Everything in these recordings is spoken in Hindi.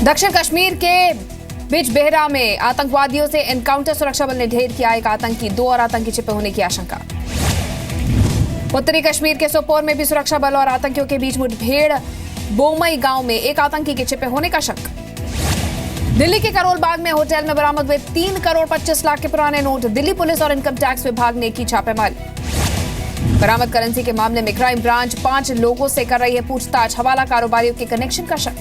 दक्षिण कश्मीर के बिजबेहरा में आतंकवादियों से एनकाउंटर, सुरक्षा बल ने ढेर किया एक आतंकी, 2 और आतंकी छिपे होने की आशंका। उत्तरी कश्मीर के सोपोर में भी सुरक्षा बल और आतंकियों के बीच मुठभेड़, बोमई गांव में एक आतंकी के छिपे होने का शक। दिल्ली के करोल बाग में होटल में बरामद हुए 3 करोड़ 25 लाख के पुराने नोट, दिल्ली पुलिस और इनकम टैक्स विभाग ने की छापेमारी। बरामद करेंसी के मामले में क्राइम ब्रांच 5 लोगों से कर रही है पूछताछ, हवाला कारोबारियों के कनेक्शन का शक।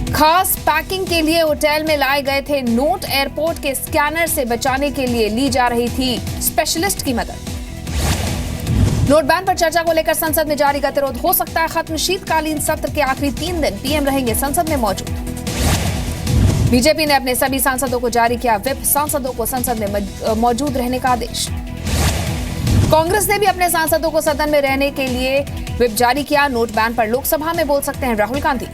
खास पैकिंग के लिए होटल में लाए गए थे नोट, एयरपोर्ट के स्कैनर से बचाने के लिए ली जा रही थी स्पेशलिस्ट की मदद। नोट बैन पर चर्चा को लेकर संसद में जारी गतिरोध हो सकता है खत्म, शीतकालीन सत्र के आखिरी 3 दिन पीएम रहेंगे संसद में मौजूद। बीजेपी ने अपने सभी सांसदों को जारी किया व्हिप, सांसदों को संसद में मौजूद रहने का आदेश। कांग्रेस ने भी अपने सांसदों को सदन में रहने के लिए व्हिप जारी किया। नोट बैन पर लोकसभा में बोल सकते हैं राहुल गांधी।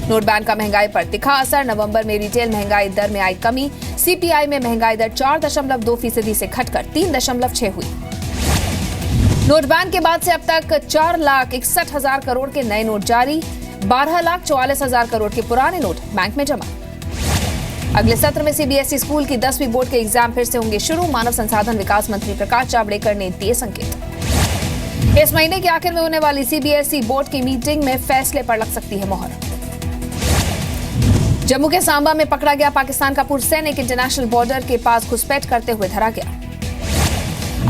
नोट बैन का महंगाई पर दिखा असर, नवंबर में रिटेल महंगाई दर में आई कमी, सीपीआई में महंगाई दर 4.2% से घटकर 3.6 हुई। नोट बैन के बाद से अब तक 4,61,000 करोड़ के नए नोट जारी, 12,44,000 करोड़ के पुराने नोट बैंक में जमा। अगले सत्र में सीबीएसई स्कूल की 10वीं बोर्ड के एग्जाम फिर से होंगे शुरू, मानव संसाधन विकास मंत्री प्रकाश जावड़ेकर ने दिए संकेत। इस महीने के आखिर में होने वाली सीबीएसई बोर्ड की मीटिंग में फैसले पर लग सकती है मोहर। जम्मू के सांबा में पकड़ा गया पाकिस्तान का पूर्व सैनिक इंटरनेशनल बॉर्डर के पास घुसपैठ करते हुए धरा गया।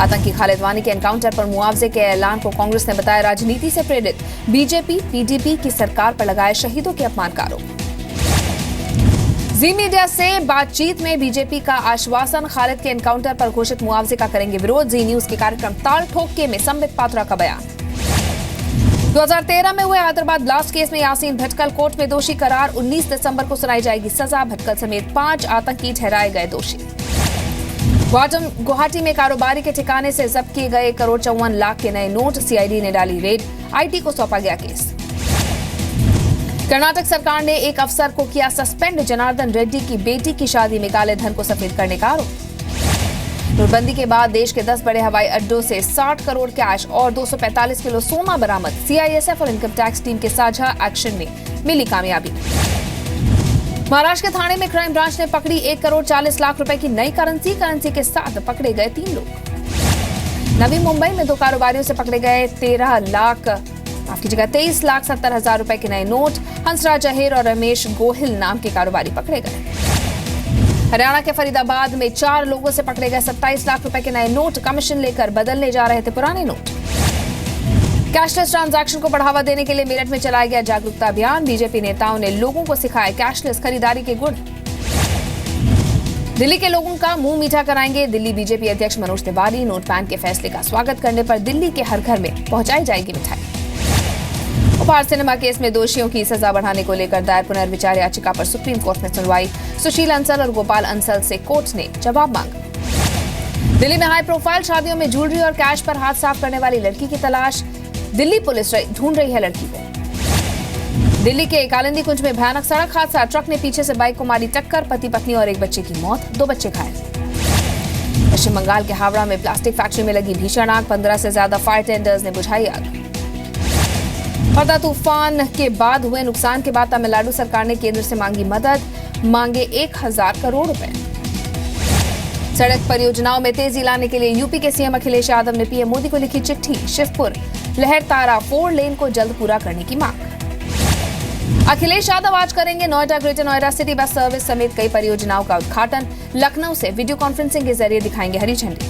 आतंकी खालिद वानी के एनकाउंटर पर मुआवजे के ऐलान को कांग्रेस ने बताया राजनीति से प्रेरित, बीजेपी पीडीपी की सरकार पर लगाए शहीदों के अपमान का आरोप। जी मीडिया से बातचीत में बीजेपी का आश्वासन, खालिद के एनकाउंटर पर घोषित मुआवजे का करेंगे विरोध। जी न्यूज के कार्यक्रम ताल ठोके में संबित पात्रा का बयान। 2013 में हुए हैदराबाद ब्लास्ट केस में यासीन भटकल कोर्ट में दोषी करार, 19 दिसंबर को सुनाई जाएगी सजा। भटकल समेत 5 आतंकी ठहराए गए दोषी। गुवाहाटी में कारोबारी के ठिकाने से जब्त किए गए 1,54 लाख के नए नोट, सीआईडी ने डाली रेड, आईटी को सौंपा गया केस। कर्नाटक सरकार ने एक अफसर को किया सस्पेंड, जनार्दन रेड्डी की बेटी की शादी में काले धन को सफेद करने का आरोप। नोटबंदी के बाद देश के 10 बड़े हवाई अड्डों से 60 करोड़ कैश और 245 किलो सोना बरामद, सीआईएसएफ और इनकम टैक्स टीम के साझा एक्शन में मिली कामयाबी। महाराष्ट्र के थाने में क्राइम ब्रांच ने पकड़ी 1 करोड़ 40 लाख रुपए की नई करेंसी के साथ पकड़े गए 3 लोग। नवी मुंबई में 2 कारोबारियों से पकड़े गए 23 लाख 70 हजार रुपए के नए नोट। हंसराज अहेर और रमेश गोहिल नाम के कारोबारी पकड़े गए। हरियाणा के फरीदाबाद में 4 लोगों से पकड़े गए 27 लाख रुपए के नए नोट, कमीशन लेकर बदलने जा रहे थे पुराने नोट। कैशलेस ट्रांजैक्शन को बढ़ावा देने के लिए मेरठ में चलाया गया जागरूकता अभियान, बीजेपी नेताओं ने लोगों को सिखाए कैशलेस खरीदारी के गुण। दिल्ली के लोगों का मुंह मीठा कराएंगे दिल्ली बीजेपी अध्यक्ष मनोज तिवारी, नोट बैन के फैसले का स्वागत करने पर दिल्ली के हर घर में पहुंचाई जाएगी मिठाई। उपहार सिनेमा केस में दोषियों की सजा बढ़ाने को लेकर दायर पुनर्विचार याचिका पर सुप्रीम कोर्ट में सुनवाई, सुशील अंसल और गोपाल अंसल से कोर्ट ने जवाब मांगा। दिल्ली में हाई प्रोफाइल शादियों में ज्वेलरी और कैश पर हाथ साफ करने वाली लड़की की तलाश, दिल्ली पुलिस ढूंढ रही है लड़की को। दिल्ली के कालिंदी कुंज में भयानक सड़क हादसा, ट्रक ने पीछे से बाइक को मारी टक्कर, पति पत्नी और एक बच्चे की मौत, 2 बच्चे घायल। पश्चिम बंगाल के हावड़ा में प्लास्टिक फैक्ट्री में लगी भीषण आग, 15 से ज्यादा फायर टेंडर्स ने बुझाई आग। वर्धा तूफान के बाद हुए नुकसान के बाद तमिलनाडु सरकार ने केंद्र से मांगी मदद, मांगे 1,000 करोड़ रुपए। सड़क परियोजनाओं में तेजी लाने के लिए यूपी के सीएम अखिलेश यादव ने पीएम मोदी को लिखी चिट्ठी, शिवपुर लहरतारा 4 लेन को जल्द पूरा करने की मांग। अखिलेश यादव आज करेंगे Noida greater Noida city bus service समेत कई परियोजनाओं का उद्घाटन, लखनऊ से वीडियो कॉन्फ्रेंसिंग के जरिए दिखाएंगे हरी झंडी।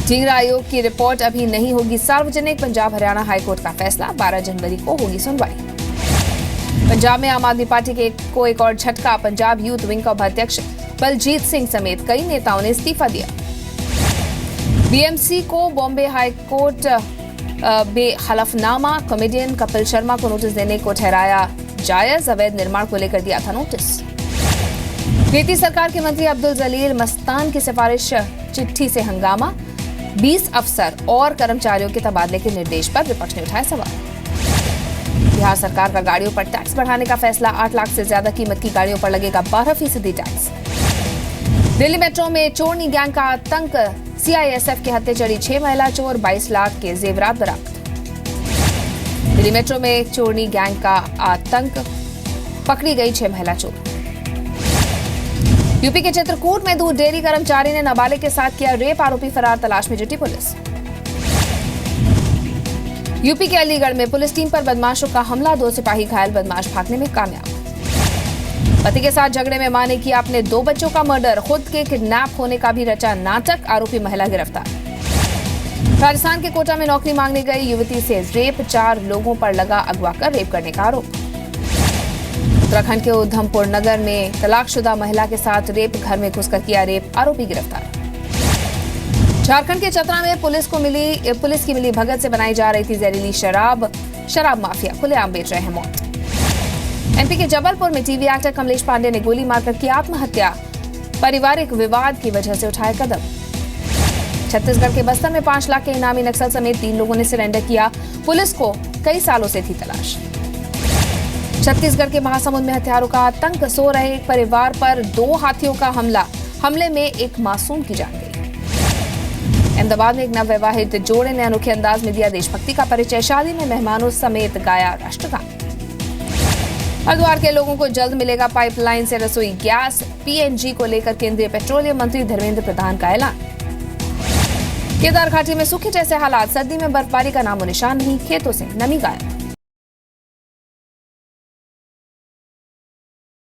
ढींगरा आयोग की रिपोर्ट अभी नहीं होगी सार्वजनिक, पंजाब हरियाणा हाईकोर्ट का फैसला, 12 जनवरी को होगी सुनवाई। पंजाब में आम आदमी पार्टी को एक और झटका, पंजाब यूथ विंग का उपाध्यक्ष बलजीत सिंह समेत कई नेताओं ने इस्तीफा दिया। बीएमसी को बॉम्बे हाईकोर्ट में हलफनामा, कॉमेडियन कपिल शर्मा को नोटिस देने को ठहराया जायज, अवैध निर्माण को लेकर दिया था नोटिस। नीति सरकार के मंत्री अब्दुल जलील मस्तान की सिफारिश चिट्ठी से हंगामा, 20 अफसर और कर्मचारियों के तबादले के निर्देश पर विपक्ष ने उठाया सवाल। बिहार सरकार का गाड़ियों पर टैक्स बढ़ाने का फैसला, 8 लाख से ज्यादा कीमत की गाड़ियों पर लगेगा 12% टैक्स। दिल्ली मेट्रो में चोरनी गैंग का आतंक, सीआईएसएफ के हत्थे चढ़ी 6 महिला चोर, 22 लाख के जेवरात बरामद। दिल्ली मेट्रो में एक चोरनी गैंग का आतंक, पकड़ी गई 6 महिला चोर। यूपी के चित्रकूट में दूध डेयरी कर्मचारी ने नाबालिग के साथ किया रेप, आरोपी फरार, तलाश में जुटी पुलिस। यूपी के अलीगढ़ में पुलिस टीम पर बदमाशों का हमला, 2 सिपाही घायल, बदमाश भागने में कामयाब। पति के साथ झगड़े में मां ने किया अपने 2 बच्चों का मर्डर, खुद के किडनैप होने का भी रचा नाटक, आरोपी महिला गिरफ्तार। राजस्थान के कोटा में नौकरी मांगने गई युवती से रेप, 4 लोगों पर लगा अगवा कर रेप करने का आरोप। उत्तराखंड के उधमपुर नगर में तलाकशुदा महिला के साथ रेप, घर में घुसकर किया रेप, आरोपी गिरफ्तार। झारखंड के चतरा में पुलिस की मिली भगत से बनाई जा रही थी जहरीली शराब माफिया खुलेआम बेच रहे हैं मौत। एमपी के जबलपुर में टीवी एक्टर कमलेश पांडे ने गोली मारकर की आत्महत्या, पारिवारिक विवाद की वजह से उठाए कदम। छत्तीसगढ़ के बस्तर में 5 लाख के इनामी नक्सल समेत 3 लोगों ने सरेंडर किया, पुलिस को कई सालों से थी तलाश। छत्तीसगढ़ के महासमुंद में हथियारों का आतंक, सो रहे एक परिवार पर 2 हाथियों का हमले में एक मासूम की जान गई। अहमदाबाद में एक नवविवाहित जोड़े ने अनोखे अंदाज में दिया देशभक्ति का परिचय, शादी में मेहमानों समेत गाया राष्ट्रगान। हरिद्वार के लोगों को जल्द मिलेगा पाइपलाइन से रसोई गैस, पीएनजी को लेकर केंद्रीय पेट्रोलियम मंत्री धर्मेंद्र प्रधान का ऐलान। केदार घाटी में सूखे जैसे हालात, सर्दी में बर्फबारी का नामो निशान नहीं, खेतों से नमी गायब।